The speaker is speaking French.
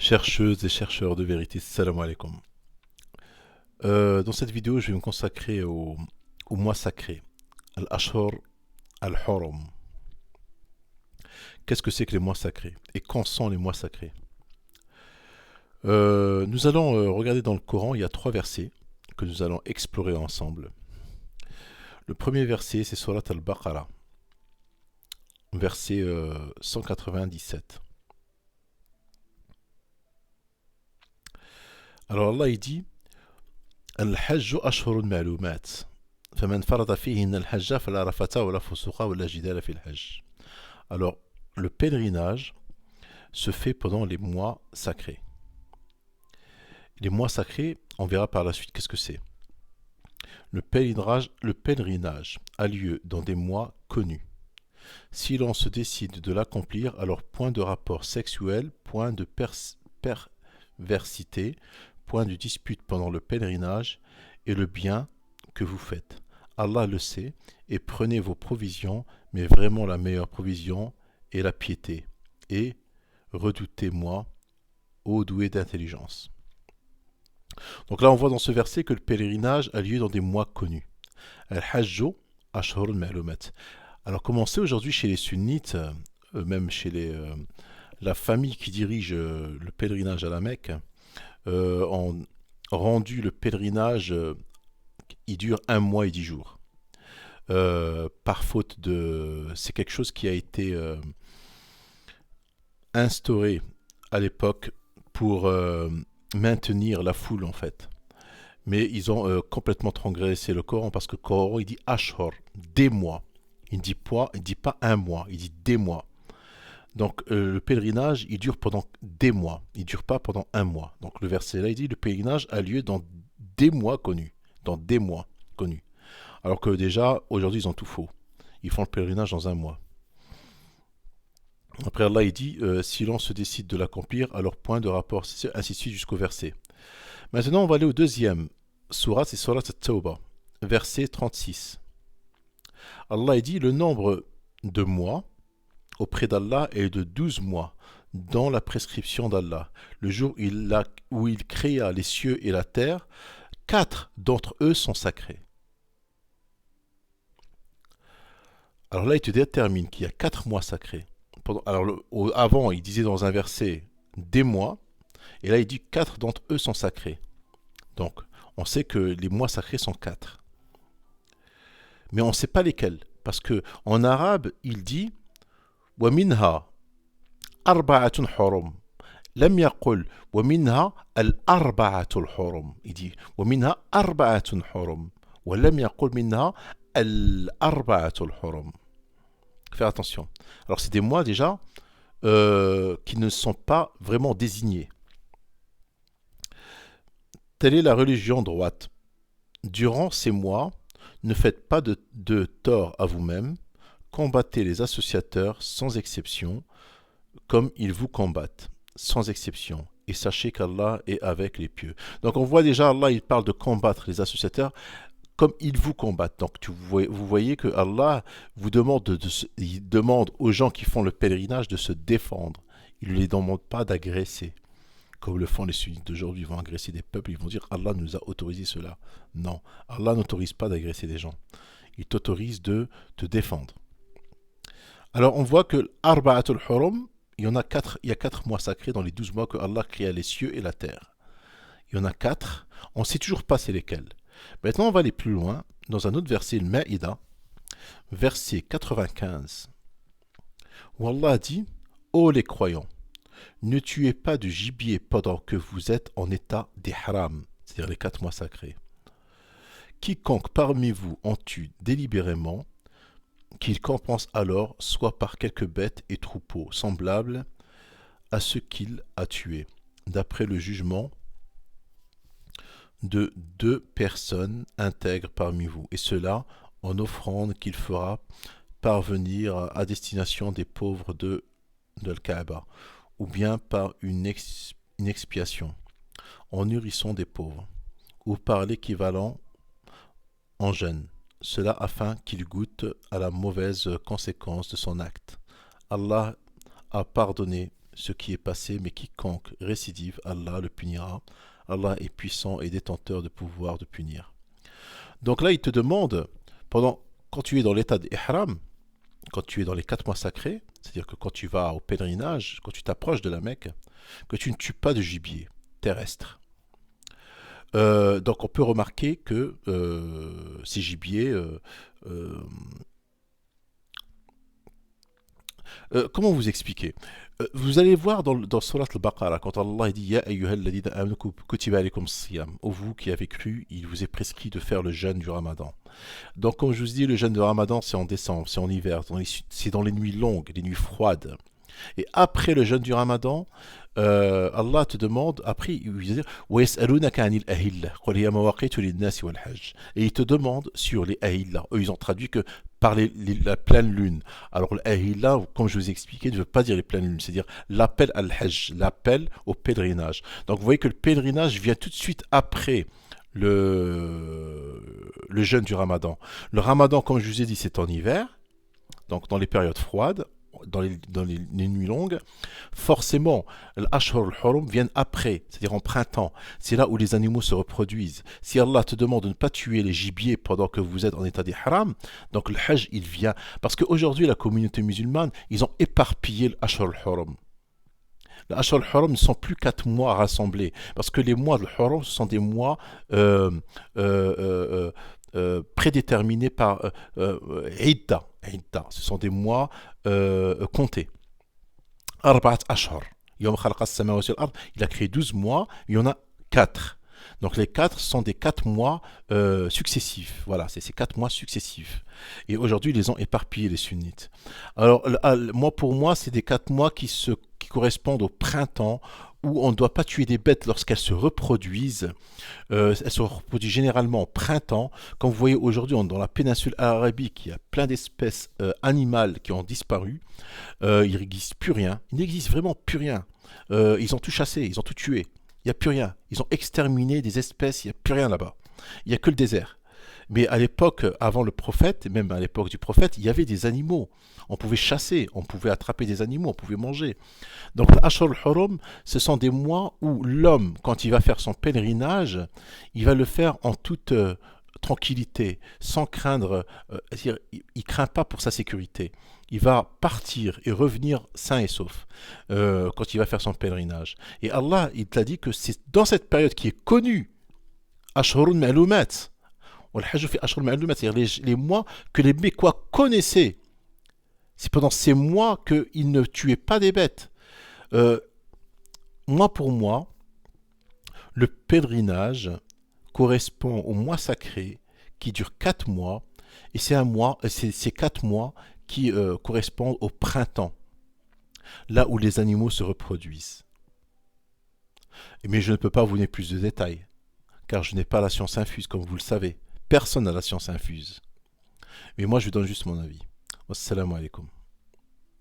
Chercheuses et chercheurs de vérité, salam alaikum. Dans cette vidéo, je vais me consacrer au mois sacré, Al-Ashhur Al-Hurum. Qu'est-ce que c'est que les mois sacrés? Et quand sont les mois sacrés? Nous allons regarder dans le Coran, il y a 3 versets que nous allons explorer ensemble. Le premier verset, c'est Surat Al-Baqarah, verset 197. Alors Allah, il dit Al-Hajj ashhurun ma'lumat. فمن فرض فيهن الحج فلا رفث ولا فسوق ولا جدال في الحج. Alors, le pèlerinage se fait pendant les mois sacrés. Les mois sacrés, on verra par la suite qu'est-ce que c'est. Le pèlerinage a lieu dans des mois connus. Si l'on se décide de l'accomplir, alors point de rapport sexuel, point de perversité, point de dispute pendant le pèlerinage et le bien que vous faites. Allah le sait, et prenez vos provisions, mais vraiment la meilleure provision est la piété. Et redoutez-moi, ô doué d'intelligence. Donc là, on voit dans ce verset que le pèlerinage a lieu dans des mois connus. Al-Hajju ashhurun ma'lumat. Alors, comme on sait aujourd'hui chez les sunnites, même chez la famille qui dirige le pèlerinage à la Mecque, ont rendu le pèlerinage, il dure 1 mois et 10 jours. Par faute de... C'est quelque chose qui a été instauré à l'époque pour maintenir la foule en fait. Mais ils ont complètement transgressé le Coran parce que le Coran il dit Ashhur, des mois. Il ne dit pas 1 mois, il dit des mois. Donc le pèlerinage il dure pendant des mois, il ne dure pas pendant 1 mois. Donc le verset là il dit le pèlerinage a lieu dans des mois connus. Dans des mois connus. Alors que déjà aujourd'hui ils ont tout faux. Ils font le pèlerinage dans 1 mois. Après Allah il dit si l'on se décide de l'accomplir, alors point de rapport, ainsi de suite jusqu'au verset. Maintenant on va aller au deuxième sourate, c'est Surat At-Tawbah, verset 36. Allah il dit le nombre de mois auprès d'Allah est de 12 mois dans la prescription d'Allah. Le jour où il créa les cieux et la terre, 4 d'entre eux sont sacrés. Alors là il te détermine qu'il y a 4 mois sacrés. Alors avant il disait dans un verset des mois, et là il dit 4 d'entre eux sont sacrés. Donc on sait que les mois sacrés sont 4. Mais on ne sait pas lesquels. Parce que en arabe il dit وَمِنْهَا أَرْبَعَةٌ حُرُمٌ لم يقل ومنها الأربعة الحرم. Il dit ومنها أربعة حرم ولم يقل منها الأربعة الحرم. Faire attention. Alors c'est des mois déjà qui ne sont pas vraiment désignés. Telle est la religion droite. Durant ces mois, ne faites pas de tort à vous-même, combattez les associateurs sans exception, comme ils vous combattent, sans exception. Et sachez qu'Allah est avec les pieux. Donc on voit déjà, Allah il parle de combattre les associateurs comme ils vous combattent. Donc vous voyez que Allah vous demande, il demande aux gens qui font le pèlerinage de se défendre. Il ne les demande pas d'agresser. Comme le font les sunnites d'aujourd'hui, ils vont agresser des peuples, ils vont dire Allah nous a autorisé cela. Non, Allah n'autorise pas d'agresser des gens. Il t'autorise de te défendre. Alors on voit que Arba'atul Hurum, il y a 4 mois sacrés dans les 12 mois que Allah créa les cieux et la terre. Il y en a 4, on ne sait toujours pas c'est lesquels. Maintenant on va aller plus loin, dans un autre verset, le Maïda, verset 95, où Allah dit ô les croyants, ne tuez pas de gibier pendant que vous êtes en état d'ihram, c'est-à-dire les 4 mois sacrés. Quiconque parmi vous en tue délibérément, qu'il compense alors soit par quelques bêtes et troupeaux semblables à ce qu'il a tué, d'après le jugement de 2 personnes intègres parmi vous, et cela en offrande qu'il fera parvenir à destination des pauvres de l'Kaaba, ou bien par une expiation, en nourrissant des pauvres, ou par l'équivalent en jeûne, cela afin qu'il goûte à la mauvaise conséquence de son acte. Allah a pardonné ce qui est passé, mais quiconque récidive, Allah le punira. Allah est puissant et détenteur de pouvoir de punir. Donc là, il te demande, quand tu es dans l'état d'ihram, quand tu es dans les 4 mois sacrés, c'est-à-dire que quand tu vas au pèlerinage, quand tu t'approches de la Mecque, que tu ne tues pas de gibier terrestre. Donc on peut remarquer que ces gibiers, comment vous expliquer? Vous allez voir dans Surat al-Baqarah, quand Allah dit Ya ayyuhalladhina amanu kutiba alaykum as-siyam, ô vous qui avez cru, il vous est prescrit de faire le jeûne du Ramadan. Donc, comme je vous dis, le jeûne du Ramadan, c'est en décembre, c'est en hiver, c'est dans les nuits longues, les nuits froides. Et après le jeûne du Ramadan, Allah te demande, après, il va dire وَيَسْأَلُونَكَ عَنِ الْأَهِلَّةِ قُلْ هِيَ مَوَاقِيتُ لِلنَّاسِ وَالْحَجِّ. Et il te demande sur les ahillah. Eux, ils ont traduit que par la pleine lune. Alors, l'ahillah, comme je vous ai expliqué, ne veut pas dire les pleines lunes, c'est-à-dire l'appel al-hajj, l'appel au pèlerinage. Donc, vous voyez que le pèlerinage vient tout de suite après le jeûne du Ramadan. Le Ramadan, comme je vous ai dit, c'est en hiver, donc dans les périodes froides, dans les nuits longues. Forcément, l'Ashhur al-Hurum viennent après, c'est-à-dire en printemps. C'est là où les animaux se reproduisent. Si Allah te demande de ne pas tuer les gibiers pendant que vous êtes en état d'ihram, donc le Hajj, il vient. Parce qu'aujourd'hui, la communauté musulmane, ils ont éparpillé l'Ashhur al-Hurum. Les Ashhur al-Hurum ne sont plus 4 mois rassemblés. Parce que les mois de l'Hurum, ce sont des mois prédéterminés par Idda. Ce sont des mois comptés. Arba'at Ashhur. Yawm khalaqa as-samawati wal ard. Il a créé 12 mois, il y en a 4. Donc les 4 sont des 4 mois successifs. Voilà, c'est ces 4 mois successifs. Et aujourd'hui, ils les ont éparpillés, les sunnites. Alors, pour moi, c'est des 4 mois qui correspondent au printemps, où on ne doit pas tuer des bêtes lorsqu'elles se reproduisent. Elles se reproduisent généralement au printemps. Comme vous voyez aujourd'hui, dans la péninsule arabique, il y a plein d'espèces animales qui ont disparu. Il n'existe plus rien. Il n'existe vraiment plus rien. Ils ont tout chassé, ils ont tout tué. Il n'y a plus rien. Ils ont exterminé des espèces, il n'y a plus rien là-bas. Il n'y a que le désert. Mais à l'époque, avant le prophète, et même à l'époque du prophète, il y avait des animaux. On pouvait chasser, on pouvait attraper des animaux, on pouvait manger. Donc l'Ashhur al-Hurum, ce sont des mois où l'homme, quand il va faire son pèlerinage, il va le faire en toute tranquillité, sans craindre, c'est-à-dire, il ne craint pas pour sa sécurité. Il va partir et revenir sain et sauf quand il va faire son pèlerinage. Et Allah, il t'a dit que c'est dans cette période qui est connue, Ashhurun Ma'lumat, c'est-à-dire les mois que les Mécois connaissaient. C'est pendant ces mois qu'ils ne tuaient pas des bêtes. Pour moi, le pèlerinage correspond au mois sacré qui dure 4 mois. Et c'est 4 mois qui correspondent au printemps, là où les animaux se reproduisent. Mais je ne peux pas vous donner plus de détails, car je n'ai pas la science infuse, comme vous le savez. Personne n'a la science infuse. Mais moi, je donne juste mon avis. Wassalamu alaikum.